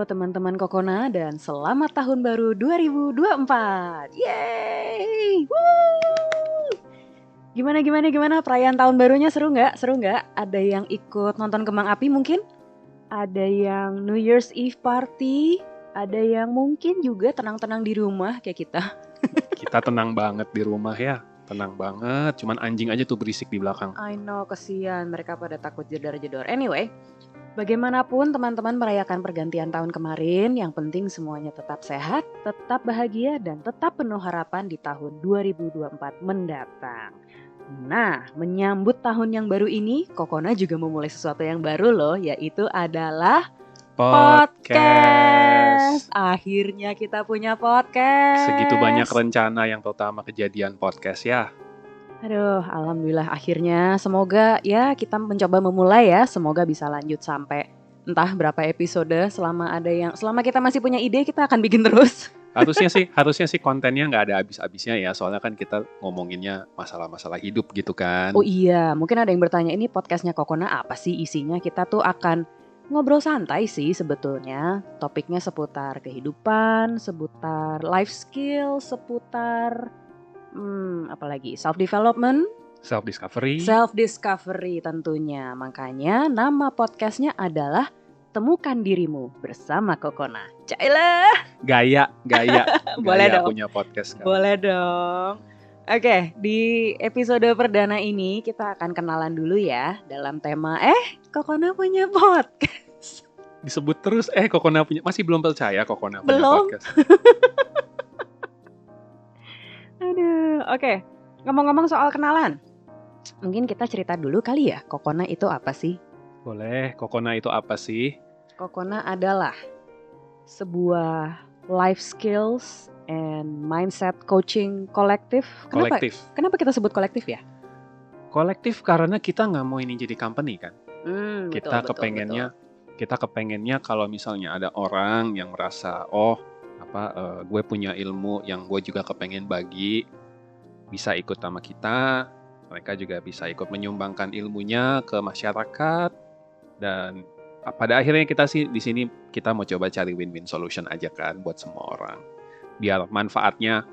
teman-teman Kokona dan selamat tahun baru 2024. Yeay! Woo! Gimana perayaan tahun barunya seru nggak? Seru nggak? Ada yang ikut nonton kembang api mungkin? Ada yang New Year's Eve party? Ada yang mungkin juga tenang-tenang di rumah kayak kita. Kita tenang banget di rumah ya. Tenang banget, cuman anjing aja tuh berisik di belakang. I know, kesian, mereka pada takut jedar-jedor. Anyway, bagaimanapun teman-teman merayakan pergantian tahun kemarin, yang penting semuanya tetap sehat, tetap bahagia, dan tetap penuh harapan di tahun 2024 mendatang. Nah, menyambut tahun yang baru ini, Kokona juga memulai sesuatu yang baru loh, yaitu adalah podcast. Akhirnya kita punya podcast. Segitu banyak rencana yang pertama kejadian podcast ya. Aduh, alhamdulillah akhirnya. Semoga ya kita mencoba memulai ya. Semoga bisa lanjut sampai entah berapa episode. Selama kita masih punya ide, kita akan bikin terus. Harusnya sih kontennya nggak ada habis-habisnya ya. Soalnya kan kita ngomonginnya masalah-masalah hidup gitu kan. Oh iya, mungkin ada yang bertanya, ini podcastnya Kokona apa sih isinya? Kita tuh akan ngobrol santai sih sebetulnya. Topiknya seputar kehidupan, seputar life skill, seputar apalagi self-development, self-discovery tentunya. Makanya nama podcastnya adalah Temukan Dirimu Bersama Kokona. Cailah. Gaya. Boleh dong. Punya podcast kan. Boleh dong. Oke, di episode perdana ini kita akan kenalan dulu ya dalam tema Kokona punya podcast. Disebut terus Kokona punya, masih belum percaya Kokona punya podcast. Aduh, oke. Ngomong-ngomong soal kenalan, mungkin kita cerita dulu kali ya, Kokona itu apa sih? Boleh, Kokona itu apa sih? Kokona adalah sebuah life skills and mindset coaching kolektif. Kenapa kita sebut kolektif ya? Kolektif karena kita nggak mau ini jadi company kan. Kita kepengennya kalau misalnya ada orang yang merasa gue punya ilmu yang gue juga kepengen bagi, bisa ikut sama kita. Mereka juga bisa ikut menyumbangkan ilmunya ke masyarakat. Dan pada akhirnya kita sih di sini kita mau coba cari win-win solution aja kan buat semua orang. Biar manfaatnya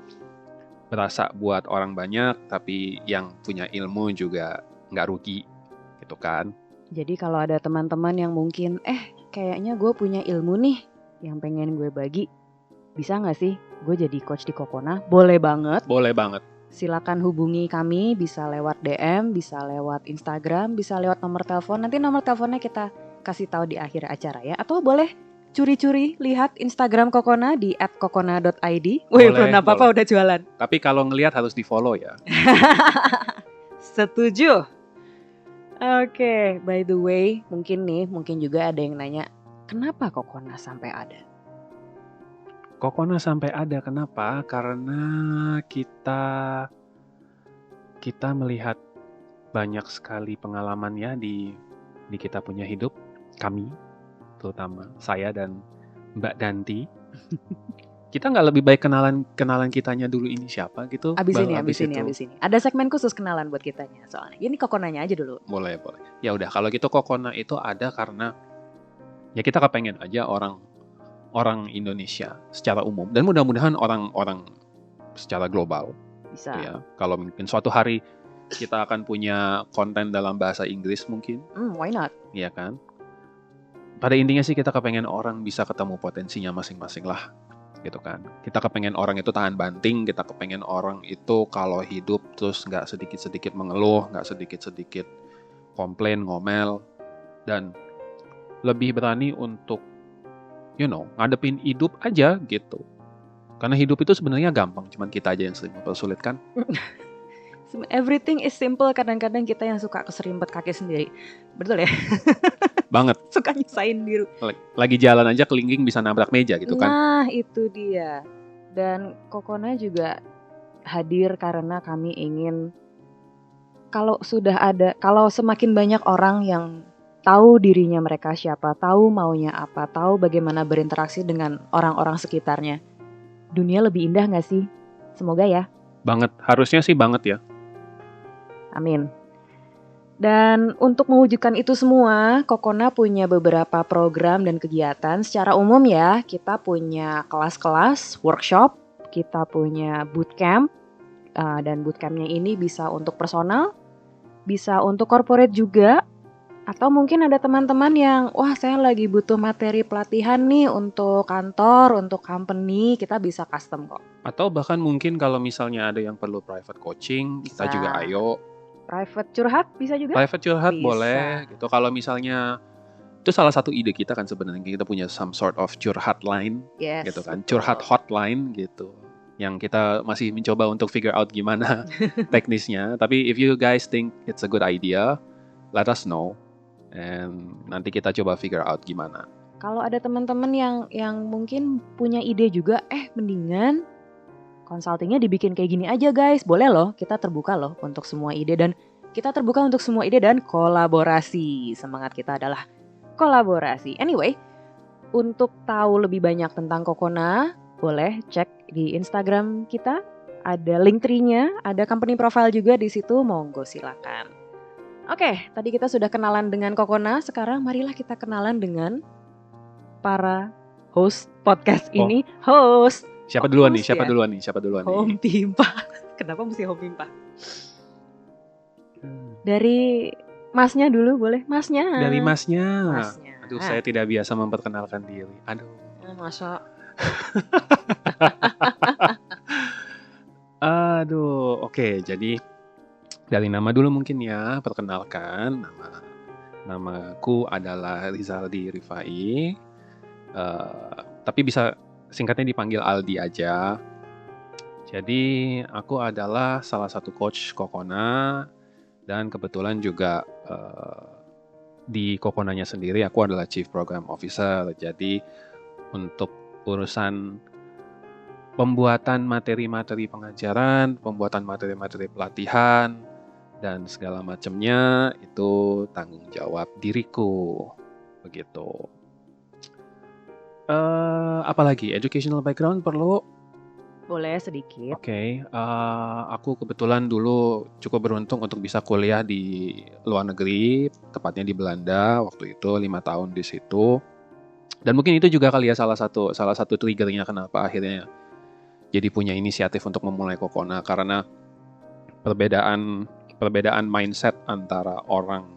berasa buat orang banyak, tapi yang punya ilmu juga nggak rugi, gitu kan. Jadi kalau ada teman-teman yang mungkin, kayaknya gue punya ilmu nih yang pengen gue bagi, bisa nggak sih gue jadi coach di Kokona? Boleh banget. Silakan hubungi kami, bisa lewat DM, bisa lewat Instagram, bisa lewat nomor telepon. Nanti nomor teleponnya kita kasih tahu di akhir acara ya. Atau boleh curi-curi lihat Instagram Kokona di @kokona.id. Wih, belum apa-apa udah jualan. Tapi kalau ngelihat harus di-follow ya. Setuju. Oke, by the way, mungkin juga ada yang nanya, kenapa Kokona sampai ada? Kokona sampai ada kenapa? Karena kita melihat banyak sekali pengalaman ya di kita punya hidup, kami terutama saya dan Mbak Danti. Kita nggak lebih baik kenalan kitanya dulu ini siapa gitu? Abis ini. Ada segmen khusus kenalan buat kitanya soalnya. Ini Kokonanya aja dulu. Boleh. Ya udah, kalau gitu Kokona itu ada karena ya kita kepengen aja orang Indonesia secara umum dan mudah-mudahan orang secara global bisa. Ya, kalau mungkin suatu hari kita akan punya konten dalam bahasa Inggris mungkin. Why not? Iya kan? Pada intinya sih kita kepengen orang bisa ketemu potensinya masing-masing lah, gitu kan. Kita kepengen orang itu tahan banting, kita kepengen orang itu kalau hidup terus nggak sedikit-sedikit mengeluh, nggak sedikit-sedikit komplain, ngomel, dan lebih berani untuk ngadepin hidup aja gitu. Karena hidup itu sebenarnya gampang, cuman kita aja yang sering mempersulit kan. Everything is simple, kadang-kadang kita yang suka keserimpet kaki sendiri. Betul ya? Banget. Suka nyesain diri. Lagi jalan aja kelingking bisa nabrak meja gitu kan. Nah, itu dia. Dan Kokona juga hadir karena kami ingin kalau semakin banyak orang yang tahu dirinya mereka siapa, tahu maunya apa, tahu bagaimana berinteraksi dengan orang-orang sekitarnya, dunia lebih indah gak sih? Semoga ya. Banget, harusnya sih banget ya. Amin. Dan untuk mewujudkan itu semua, Kokona punya beberapa program dan kegiatan. Secara umum ya, kita punya kelas-kelas, workshop, kita punya bootcamp, dan bootcampnya ini bisa untuk personal, bisa untuk corporate juga, atau mungkin ada teman-teman yang, wah saya lagi butuh materi pelatihan nih untuk kantor, untuk company, kita bisa custom kok. Atau bahkan mungkin kalau misalnya ada yang perlu private coaching, kita juga ayo. Private curhat bisa juga? Private curhat Bisa. boleh gitu. Kalau misalnya itu salah satu ide kita kan sebenarnya, kita punya some sort of curhat line, Yes, gitu kan, betul. curhat hotline gitu. Yang kita masih mencoba untuk figure out gimana teknisnya. Tapi if you guys think it's a good idea, let us know. And nanti kita coba figure out gimana. Kalau ada teman-teman yang mungkin punya ide juga, mendingan consultingnya dibikin kayak gini aja guys. Boleh loh, kita terbuka loh untuk semua ide dan kita terbuka untuk semua ide dan kolaborasi. Semangat kita adalah kolaborasi. Anyway, untuk tahu lebih banyak tentang Kokona, boleh cek di Instagram kita. Ada link tree-nya, ada company profile juga di situ. Monggo silakan. Oke, tadi kita sudah kenalan dengan Kokona. Sekarang marilah kita kenalan dengan para host podcast ini. Host. Siapa duluan nih? Siapa duluan nih? Home Pimpa. Kenapa mesti Home Pimpa? Dari Masnya dulu boleh? Masnya. Dari Masnya. Aduh, saya tidak biasa memperkenalkan diri. Aduh. Masa. Aduh, oke. Jadi dari nama dulu mungkin ya, perkenalkan. Namaku adalah Rizaldi Rifai. Tapi bisa singkatnya dipanggil Aldi aja. Jadi aku adalah salah satu coach Kokona dan kebetulan juga di Kokonanya sendiri aku adalah Chief Program Officer. Jadi untuk urusan pembuatan materi-materi pengajaran, pembuatan materi-materi pelatihan, dan segala macamnya itu tanggung jawab diriku. Begitu. Apalagi educational background perlu? Boleh sedikit. Oke, aku kebetulan dulu cukup beruntung untuk bisa kuliah di luar negeri, tepatnya di Belanda waktu itu 5 tahun di situ. Dan mungkin itu juga kali ya salah satu triggernya kenapa akhirnya jadi punya inisiatif untuk memulai Kokona, karena perbedaan mindset antara orang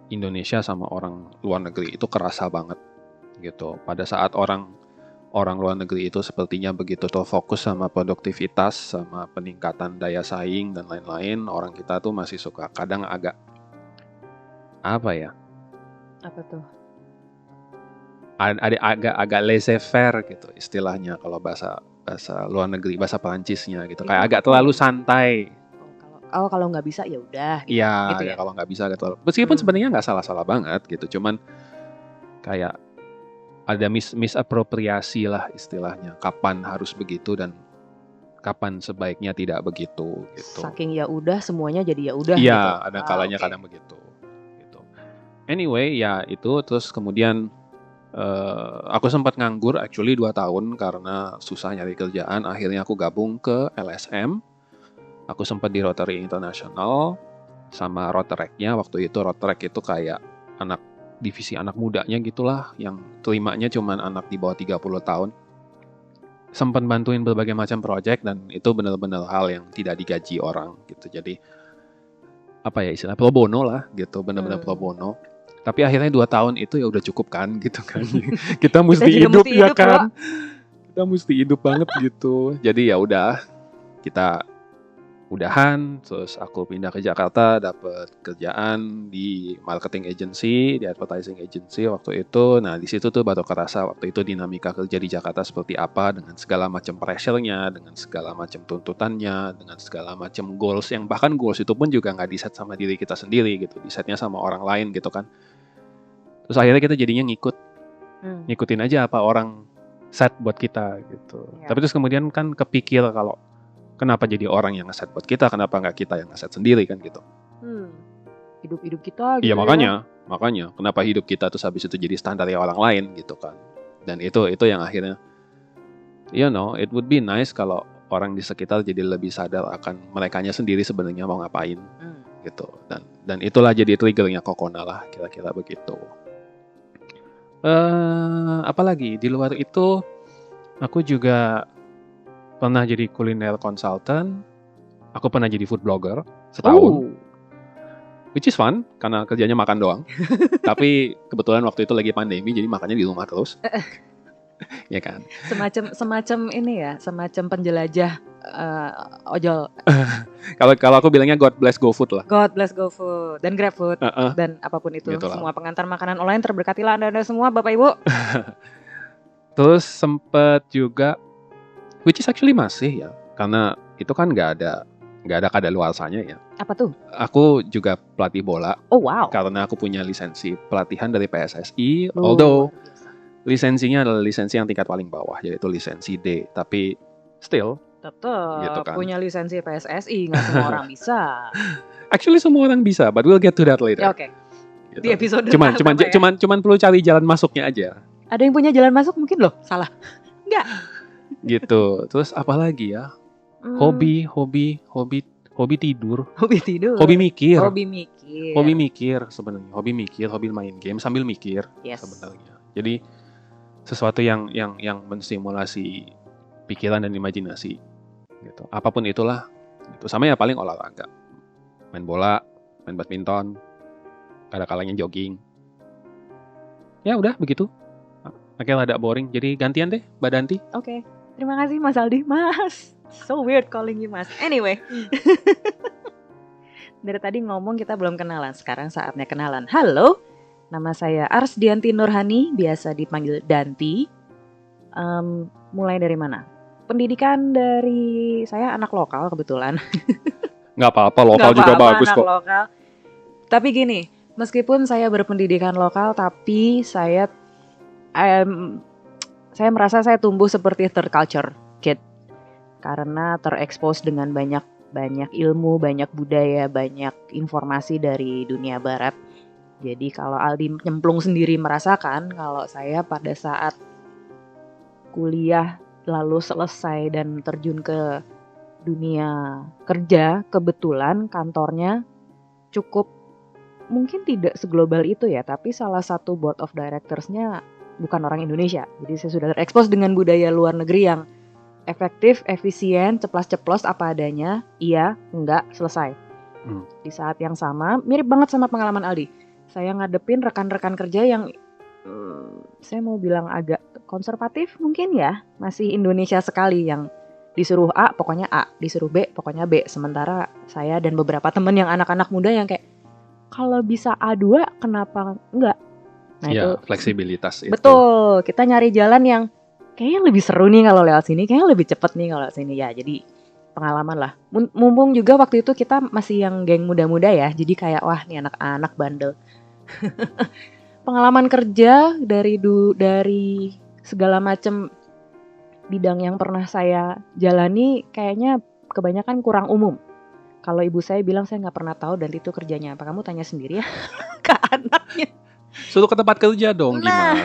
Indonesia sama orang luar negeri itu kerasa banget gitu. Pada saat orang luar negeri itu sepertinya begitu terfokus sama produktivitas, sama peningkatan daya saing dan lain-lain, orang kita tuh masih suka kadang agak apa ya? Apa tuh? Agak laissez-faire gitu istilahnya kalau bahasa luar negeri, bahasa Perancisnya gitu. Kayak agak terlalu santai. Kalau nggak bisa ya udah. Iya, gitu ya. Kalau nggak bisa gitu. Meskipun sebenarnya nggak salah-salah banget gitu, cuman kayak ada misappropriasi lah istilahnya. Kapan harus begitu dan kapan sebaiknya tidak begitu gitu. Saking ya udah semuanya jadi ya udah. Iya, gitu. ada kalanya kadang begitu. Gitu. Anyway, ya itu terus kemudian aku sempat nganggur actually 2 tahun karena susah nyari kerjaan. Akhirnya aku gabung ke LSM. Aku sempat di Rotary International sama Rotaract-nya. Waktu itu Rotaract itu kayak divisi anak mudanya gitulah, yang terimanya cuman anak di bawah 30 tahun. Sempat bantuin berbagai macam project dan itu benar-benar hal yang tidak digaji orang gitu. Jadi apa ya istilah pro bono lah gitu, benar-benar pro bono. Tapi akhirnya 2 tahun itu ya udah cukup kan gitu kan. Kita mesti hidup ya kan. Kita mesti hidup banget gitu. Jadi ya udah, kita udahan, terus aku pindah ke Jakarta, dapat kerjaan di marketing agency, di advertising agency waktu itu. Nah di situ tuh baru kerasa waktu itu dinamika kerja di Jakarta seperti apa, dengan segala macam pressure-nya, dengan segala macam tuntutannya, dengan segala macam goals, yang bahkan goals itu pun juga nggak di-set sama diri kita sendiri gitu, di-setnya sama orang lain gitu kan. Terus akhirnya kita jadinya ngikutin aja apa orang set buat kita gitu. Tapi terus kemudian kan kepikir kalau kenapa jadi orang yang ngeset buat kita, kenapa nggak kita yang ngeset sendiri kan gitu. Hidup kita gitu. Iya makanya kenapa hidup kita terus habis itu jadi standar ya orang lain gitu kan. Dan itu yang akhirnya it would be nice kalau orang di sekitar jadi lebih sadar akan merekanya sendiri sebenarnya mau ngapain gitu. Dan itulah jadi triggernya Kokona lah, kira-kira begitu. Apalagi di luar itu, aku juga pernah jadi kuliner consultant. Aku pernah jadi food blogger setahun. Which is fun, karena kerjanya makan doang. Tapi kebetulan waktu itu lagi pandemi, jadi makannya di rumah terus. Ya kan? Semacam ini ya, semacam penjelajah ojol. Kalau aku bilangnya God bless GoFood lah. God bless GoFood dan GrabFood dan apapun itu. Gitu semua pengantar makanan online terberkatilah Anda semua Bapak Ibu. Terus sempet juga, which is actually masih ya, karena itu kan nggak ada kadaluarsanya ya. Apa tuh? Aku juga pelatih bola. Oh wow. Karena aku punya lisensi pelatihan dari PSSI, although lisensinya adalah lisensi yang tingkat paling bawah, yaitu lisensi D. Tapi still, tetap gitu kan. Punya lisensi PSSI, nggak semua orang bisa. Actually semua orang bisa, but we'll get to that later. Oke. Gitu. Di episode cuman perlu cari jalan masuknya aja. Ada yang punya jalan masuk mungkin loh, salah. Enggak. Gitu. Terus apa lagi ya? Hobi tidur. Hobi mikir sebenarnya. Hobi mikir, hobi main game sambil mikir sebenarnya. Jadi sesuatu yang menstimulasi pikiran dan imajinasi gitu. Apapun itulah. Gitu. Sama ya paling olahraga. Main bola, main badminton, kadang-kadangnya jogging. Ya udah begitu. Oke, rada boring. Jadi gantian deh, Mbak Danti. Oke. Terima kasih Mas Aldi. Mas, so weird calling you Mas. Anyway. Dari tadi ngomong kita belum kenalan. Sekarang saatnya kenalan. Halo, nama saya Arsdianti Nurhani, biasa dipanggil Danti. Mulai dari mana? Pendidikan dari saya anak lokal kebetulan. Nggak apa-apa, lokal juga bagus kok. Lokal. Tapi gini, meskipun saya berpendidikan lokal, tapi saya merasa saya tumbuh seperti third culture kid karena terekspos dengan banyak ilmu, banyak budaya, banyak informasi dari dunia barat. Jadi kalau Aldi nyemplung sendiri merasakan kalau saya pada saat kuliah lalu selesai dan terjun ke dunia kerja, kebetulan kantornya cukup mungkin tidak seglobal itu ya, tapi salah satu board of directors-nya bukan orang Indonesia. Jadi saya sudah terekspos dengan budaya luar negeri yang efektif, efisien, ceplas-ceplos apa adanya, iya, enggak, selesai. Di saat yang sama, mirip banget sama pengalaman Aldi. Saya ngadepin rekan-rekan kerja yang saya mau bilang agak konservatif mungkin ya, masih Indonesia sekali, yang disuruh A pokoknya A, disuruh B pokoknya B. Sementara saya dan beberapa teman yang anak-anak muda yang kayak kalau bisa A2 kenapa enggak? Nah ya, itu fleksibilitas itu. Betul, kita nyari jalan yang kayaknya lebih seru nih kalau lewat sini, kayaknya lebih cepet nih kalau lewat sini ya. Jadi pengalaman lah. Mumpung juga waktu itu kita masih yang geng muda-muda ya, jadi kayak wah nih anak-anak bandel. Pengalaman kerja dari segala macam bidang yang pernah saya jalani kayaknya kebanyakan kurang umum. Kalau ibu saya bilang saya nggak pernah tahu dan itu kerjanya apa, kamu tanya sendiri ya ke anaknya. Suruh ke tempat kerja dong, gimana?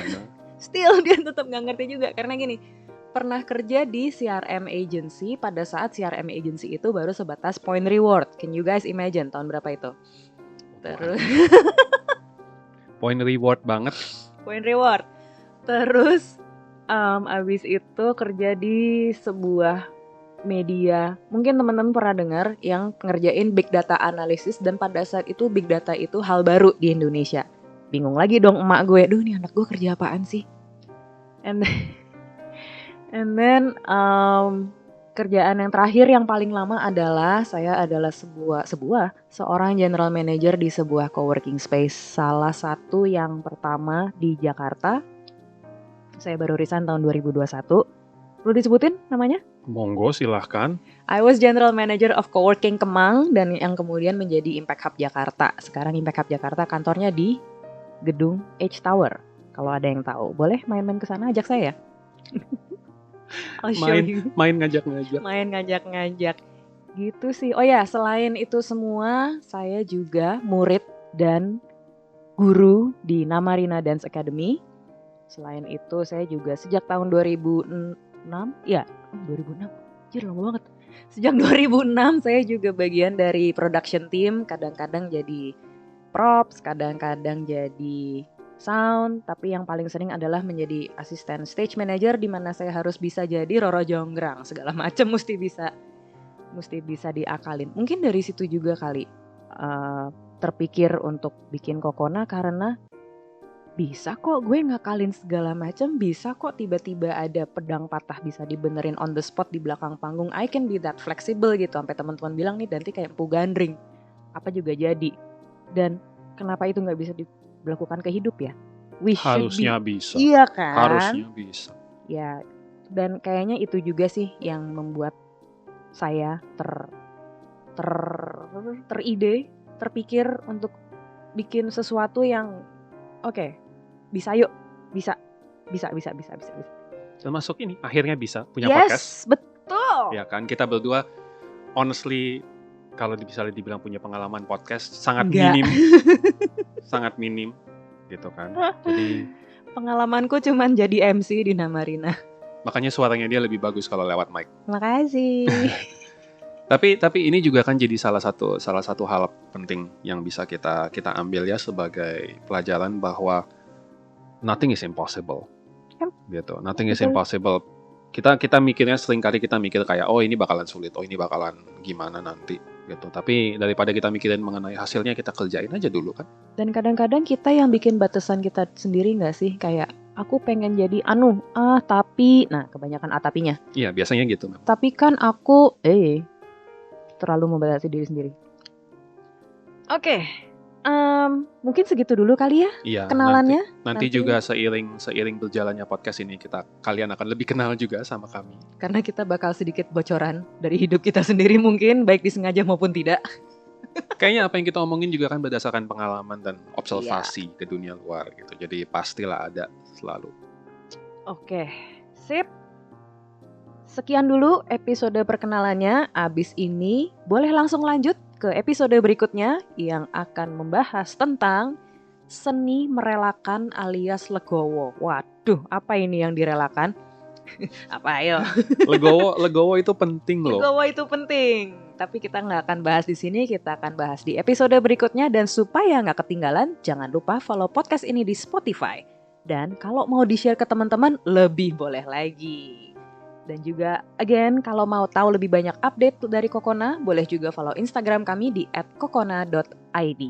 Still dia tetap nggak ngerti juga karena gini, pernah kerja di CRM agency pada saat CRM agency itu baru sebatas point reward. Can you guys imagine tahun berapa itu? Terus point reward banget. Point reward. Terus abis itu kerja di sebuah media, mungkin teman-teman pernah dengar yang ngerjain big data analysis, dan pada saat itu big data itu hal baru di Indonesia. Bingung lagi dong emak gue, duh nih anak gue kerja apaan sih? And then kerjaan yang terakhir yang paling lama adalah saya adalah seorang general manager di sebuah coworking space, salah satu yang pertama di Jakarta. Saya baru resign tahun 2021. Perlu disebutin namanya? Monggo, silahkan. I was general manager of coworking Kemang dan yang kemudian menjadi Impact Hub Jakarta. Sekarang Impact Hub Jakarta kantornya di gedung H Tower. Kalau ada yang tahu, boleh main-main ke sana, ajak saya. Main ngajak-ngajak. Main ngajak-ngajak. Gitu sih. Oh ya, selain itu semua, saya juga murid dan guru di Namarina Dance Academy. Selain itu, saya juga sejak tahun 2006, ya 2006, lama banget. Sejak 2006 saya juga bagian dari production team, kadang-kadang jadi props, kadang-kadang jadi sound, tapi yang paling sering adalah menjadi asisten stage manager di mana saya harus bisa jadi Roro Jonggrang, segala macam mesti bisa diakalin. Mungkin dari situ juga kali terpikir untuk bikin Kokona karena bisa kok gue ngakalin segala macam, bisa kok tiba-tiba ada pedang patah bisa dibenerin on the spot di belakang panggung. I can be that flexible gitu. Sampai teman-teman bilang nih Danti kayak Empu Gandring. Apa juga jadi. Dan kenapa itu nggak bisa dilakukan ke hidup ya? Harusnya bisa. Iya kan? Harusnya bisa. Ya, dan kayaknya itu juga sih yang membuat saya terpikir untuk bikin sesuatu yang oke, bisa yuk, bisa. Termasuk ini, akhirnya bisa punya Yes, podcast. betul. Ya kan, kita berdua honestly kalau bisa dibilang punya pengalaman podcast sangat minim. Sangat minim gitu kan. Jadi pengalamanku cuman jadi MC di Namarina. Makanya suaranya dia lebih bagus kalau lewat mic. Makasih. Tapi ini juga kan jadi salah satu hal penting yang bisa kita ambil ya sebagai pelajaran bahwa nothing is impossible. Gitu. Nothing is impossible. Kita mikirnya seringkali kita mikir kayak oh ini bakalan sulit, oh ini bakalan gimana nanti gitu. Tapi daripada kita mikirin mengenai hasilnya, kita kerjain aja dulu kan. Dan kadang-kadang kita yang bikin batasan kita sendiri nggak sih, kayak aku pengen jadi tapi, nah kebanyakan tapinya. Iya biasanya gitu. Tapi kan aku terlalu membatasi diri sendiri. Oke. Mungkin segitu dulu kali ya iya, kenalannya. Nanti juga seiring berjalannya podcast ini kalian akan lebih kenal juga sama kami. Karena kita bakal sedikit bocoran dari hidup kita sendiri mungkin, baik disengaja maupun tidak. Kayaknya apa yang kita omongin juga kan berdasarkan pengalaman dan observasi ke dunia luar gitu. Jadi pastilah ada selalu. Oke, sip. Sekian dulu episode perkenalannya. Abis ini boleh langsung lanjut ke episode berikutnya yang akan membahas tentang seni merelakan alias legowo. Waduh, apa ini yang direlakan? Apa ayo? Legowo itu penting loh. Legowo itu penting. Tapi kita nggak akan bahas di sini, kita akan bahas di episode berikutnya. Dan supaya nggak ketinggalan, jangan lupa follow podcast ini di Spotify. Dan kalau mau di-share ke teman-teman, lebih boleh lagi. Dan juga, again, kalau mau tahu lebih banyak update dari Kokona, boleh juga follow Instagram kami di @kokona.id.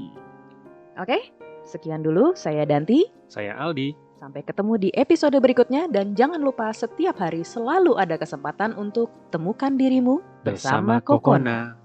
Oke, sekian dulu. Saya Danti. Saya Aldi. Sampai ketemu di episode berikutnya. Dan jangan lupa setiap hari selalu ada kesempatan untuk temukan dirimu bersama Kokona.